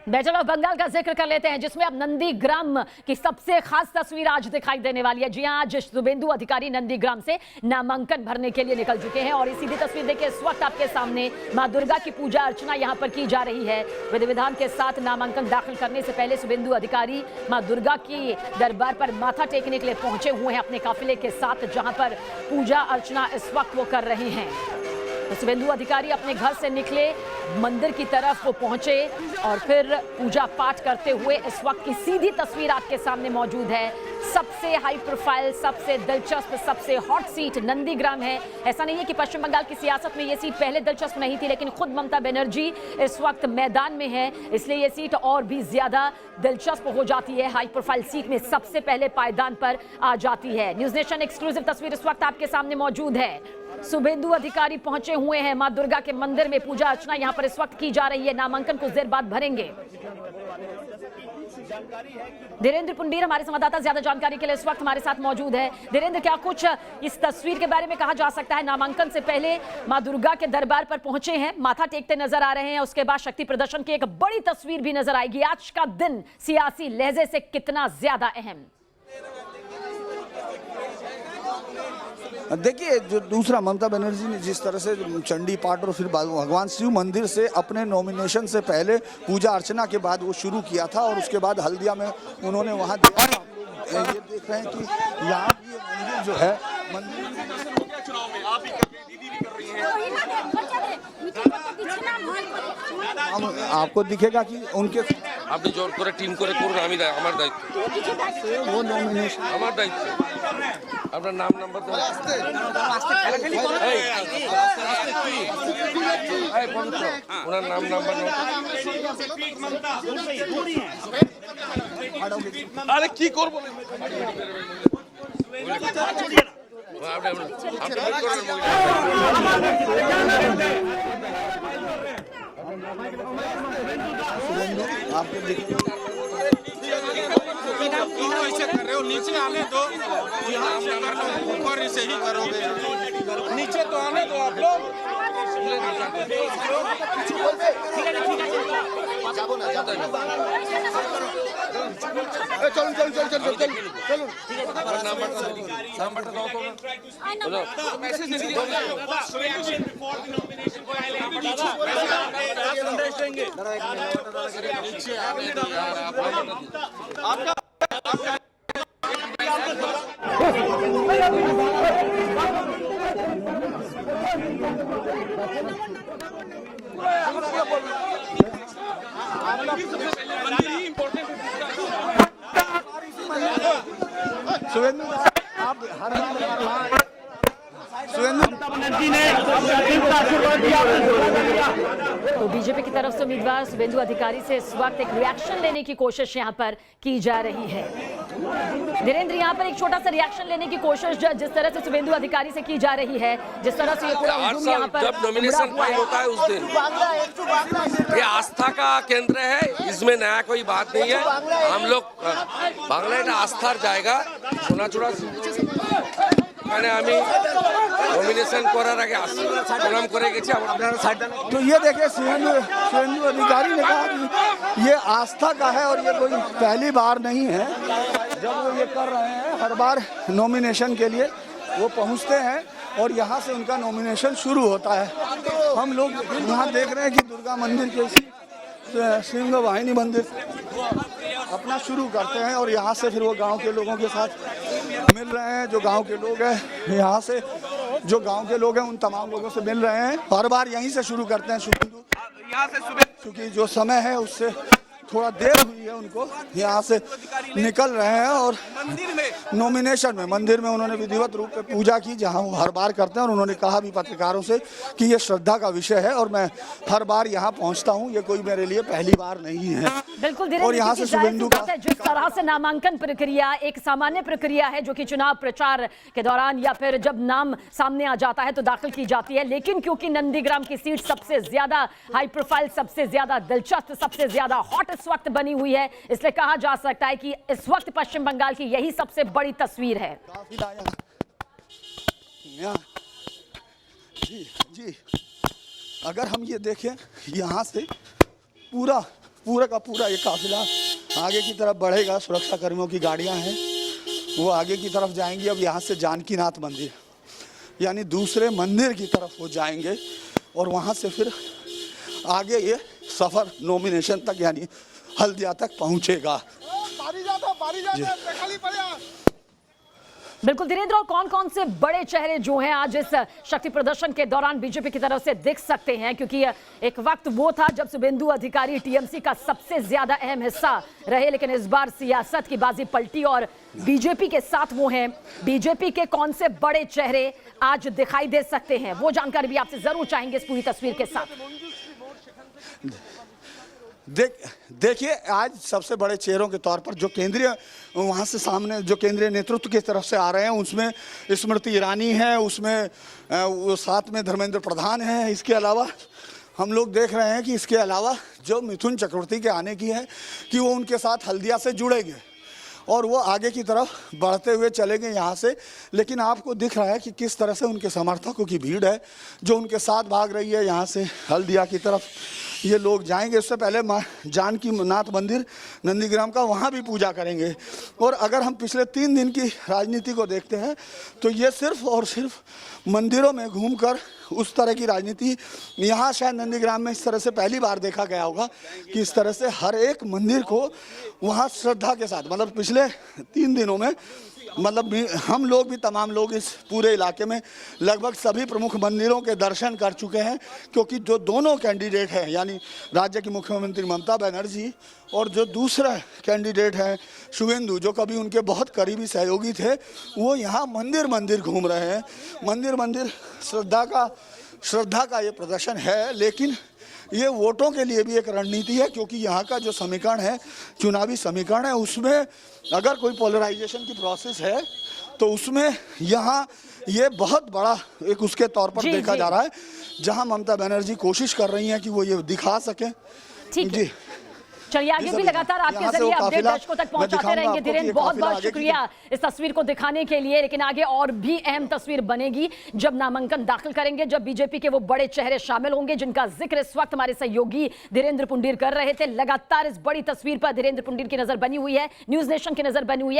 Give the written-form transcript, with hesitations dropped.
चलो बंगाल का जिक्र कर लेते हैं, जिसमें अब नंदीग्राम की सबसे खास तस्वीर आज दिखाई देने वाली है। जी हां, आज शुभेंदु अधिकारी नंदीग्राम से नामांकन भरने के लिए निकल चुके हैं और ये सीधी तस्वीर देखिए, इस वक्त आपके सामने मां दुर्गा की पूजा अर्चना यहां पर की जा रही है। विधि विधान के साथ नामांकन दाखिल करने से पहले शुभेंदु अधिकारी मां दुर्गा की दरबार पर माथा टेकने के लिए पहुंचे हुए हैं अपने काफिले के साथ, जहां पर पूजा अर्चना इस वक्त वो कर रहे हैं। तो शुभेंदु अधिकारी अपने घर से निकले, मंदिर की तरफ वो पहुंचे और फिर पूजा पाठ करते हुए इस वक्त की सीधी तस्वीर आपके सामने मौजूद है। सबसे हाई प्रोफाइल, सबसे दिलचस्प, सबसे हॉट सीट नंदीग्राम है। ऐसा नहीं है कि पश्चिम बंगाल की सियासत में ये सीट पहले दिलचस्प नहीं थी, लेकिन खुद ममता बनर्जी इस वक्त मैदान में है, इसलिए ये सीट और भी ज्यादा दिलचस्प हो जाती है। हाई प्रोफाइल सीट में सबसे पहले पायदान पर आ जाती है। न्यूज नेशन एक्सक्लूसिव तस्वीर इस वक्त आपके सामने मौजूद है। शुभेंदु अधिकारी पहुंचे हुए हैं मां दुर्गा के मंदिर में, पूजा अर्चना यहां पर इस वक्त की जा रही है। नामांकन कुछ देर बाद भरेंगे। धीरेन्द्र पुंडीर हमारे संवाददाता ज्यादा जानकारी के लिए इस वक्त हमारे साथ मौजूद है। धीरेन्द्र, क्या कुछ इस तस्वीर के बारे में कहा जा सकता है? नामांकन से पहले मां दुर्गा के दरबार पर पहुंचे हैं, माथा टेकते नजर आ रहे हैं, उसके बाद शक्ति प्रदर्शन की एक बड़ी तस्वीर भी नजर आएगी। आज का दिन सियासी लहजे से कितना ज्यादा अहम? देखिए, जो दूसरा ममता बनर्जी ने जिस तरह से चंडी पाठ और फिर भगवान शिव मंदिर से अपने नॉमिनेशन से पहले पूजा अर्चना के बाद वो शुरू किया था और उसके बाद हल्दिया में उन्होंने वहाँ ये देख रहे हैं कि यहाँ भी ये मंदिर जो है आपको दिखेगा कि उनके আপনি জোর করে টিম করে করুন, আমি আমার দায়িত্ব, वो नॉमिनेशन আমার দায়িত্ব। আপনার নাম নাম্বার ওনার নাম নাম্বার আরে কি করবো आपको दिखेगा ऐसे कर रहे हो, नीचे आने दो, यहाँ से कर लो, ऊपर से ही करोगे, नीचे तो आने दो आप लोग। चलो चलो चलो चलो चलो चलो सुवेंदु आप हर तो बीजेपी की तरफ से उम्मीदवार शुभेंदु अधिकारी से इस वक्त एक रिएक्शन लेने की कोशिश यहां पर की जा रही है। धीरेन्द्र, यहां पर एक छोटा सा रिएक्शन लेने की कोशिश जिस तरह से शुभेंदु अधिकारी से की जा रही है, जिस तरह से ये पूरा हुजूम यहां पर जब नॉमिनेशन फाइल होता है उस दिन ये आस्था का केंद्र है, इसमें नया कोई बात नहीं है। हम लोग बांग्ला आस्थार जाएगा सोनाचूड़ा মানে আমি নমিনেশন করার আগে প্রণাম করে গেছি। আপনারা সাইড तो ये देखिए, शुभेंदु अधिकारी ने कहा कि ये आस्था का है और ये कोई पहली बार नहीं है जब वो ये कर रहे हैं। हर बार नॉमिनेशन के लिए वो पहुंचते हैं और यहाँ से उनका नॉमिनेशन शुरू होता है। हम लोग यहाँ देख रहे हैं कि दुर्गा मंदिर के सिंह वाहिनी मंदिर अपना शुरू करते हैं और यहाँ से फिर वो गांव के लोगों के साथ मिल रहे हैं। जो गांव के लोग हैं, यहाँ से जो गांव के लोग हैं उन तमाम लोगों से मिल रहे हैं। हर बार यहीं से शुरू करते हैं शुभेंदु, यहाँ से सुबह, क्योंकि जो समय है उससे थोड़ा देर हुई है, उनको यहाँ से निकल रहे हैं और नॉमिनेशन में मंदिर में उन्होंने विधिवत रूप से पूजा की, जहाँ वो हर बार करते हैं। और उन्होंने कहा भी पत्रकारों से कि ये श्रद्धा का विषय है और मैं हर बार यहाँ पहुँचता हूँ, ये कोई मेरे लिए पहली बार नहीं है। बिल्कुल, और यहाँ से शुभेंदु का जिस तरह से नामांकन प्रक्रिया एक सामान्य प्रक्रिया है जो कि चुनाव प्रचार के दौरान या फिर जब नाम सामने आ जाता है तो दाखिल की जाती है, लेकिन क्योंकि नंदीग्राम की सीट सबसे ज्यादा हाई प्रोफाइल, सबसे ज्यादा दिलचस्प, सबसे ज्यादा हॉट इस वक्त बनी हुई है, इसलिए कहा जा सकता है कि इस वक्त पश्चिम बंगाल की यही सबसे बड़ी तस्वीर है। जी जी, अगर हम ये देखें यहाँ से पूरा पूरा का पूरा ये काफिला आगे की तरफ बढ़ेगा। सुरक्षा कर्मियों की गाड़ियां हैं, वो आगे की तरफ जाएंगी। अब यहाँ से जानकीनाथ मंदिर यानी दूसरे मंदिर की तरफ वो जाएंगे और वहाँ से फिर आगे ये सफ़र नॉमिनेशन तक यानी हल्दिया तक पहुँचेगा। बिल्कुल धीरेन्द्र, और कौन कौन से बड़े चेहरे जो हैं आज इस शक्ति प्रदर्शन के दौरान बीजेपी की तरफ से दिख सकते हैं, क्योंकि एक वक्त वो था जब शुभेंदु अधिकारी टीएमसी का सबसे ज्यादा अहम हिस्सा रहे, लेकिन इस बार सियासत की बाजी पलटी और बीजेपी के साथ वो हैं। बीजेपी के कौन से बड़े चेहरे आज दिखाई दे सकते हैं, वो जानकारी भी आपसे जरूर चाहेंगे इस पूरी तस्वीर के साथ। देखिए आज सबसे बड़े चेहरों के तौर पर जो केंद्रीय वहाँ से सामने जो केंद्रीय नेतृत्व की तरफ से आ रहे हैं, उसमें स्मृति ईरानी है, उसमें वो साथ में धर्मेंद्र प्रधान है। इसके अलावा हम लोग देख रहे हैं कि इसके अलावा जो मिथुन चक्रवर्ती के आने की है कि वो उनके साथ हल्दिया से जुड़ेंगे और वो आगे की तरफ बढ़ते हुए चलेंगे यहाँ से। लेकिन आपको दिख रहा है कि किस तरह से उनके समर्थकों की भीड़ है जो उनके साथ भाग रही है। यहाँ से हल्दिया की तरफ ये लोग जाएंगे। उससे पहले जानकीनाथ मंदिर नंदीग्राम का वहाँ भी पूजा करेंगे। और अगर हम पिछले 3 दिन की राजनीति को देखते हैं तो ये सिर्फ और सिर्फ मंदिरों में घूमकर उस तरह की राजनीति यहाँ शायद नंदीग्राम में इस तरह से पहली बार देखा गया होगा कि इस तरह से हर एक मंदिर को वहाँ श्रद्धा के साथ, मतलब पिछले 3 दिनों में मतलब हम लोग भी तमाम लोग इस पूरे इलाके में लगभग सभी प्रमुख मंदिरों के दर्शन कर चुके हैं, क्योंकि जो दोनों कैंडिडेट हैं यानी राज्य की मुख्यमंत्री ममता बनर्जी और जो दूसरा कैंडिडेट है शुभेंदु, जो कभी उनके बहुत करीबी सहयोगी थे, वो यहाँ मंदिर मंदिर घूम रहे हैं। मंदिर मंदिर श्रद्धा का ये प्रदर्शन है, लेकिन ये वोटों के लिए भी एक रणनीति है, क्योंकि यहाँ का जो समीकरण है, चुनावी समीकरण है, उसमें अगर कोई पोलराइजेशन की प्रोसेस है तो उसमें यहाँ ये बहुत बड़ा एक उसके तौर पर देखा जा रहा है, जहाँ ममता बनर्जी कोशिश कर रही हैं कि वो ये दिखा सकें। ठीक है, चलिए आगे भी लगातार आपके जरिए अपडेट दर्शकों तक पहुंचाते रहेंगे। धीरेन्द्र, बहुत बहुत शुक्रिया इस तस्वीर को दिखाने के लिए। लेकिन आगे और भी अहम तस्वीर बनेगी जब नामांकन दाखिल करेंगे, जब बीजेपी के वो बड़े चेहरे शामिल होंगे जिनका जिक्र इस वक्त हमारे सहयोगी धीरेन्द्र पुंडीर कर रहे थे। लगातार इस बड़ी तस्वीर पर धीरेन्द्र पुंडीर की नजर बनी हुई है, न्यूज नेशन की नजर बनी हुई है।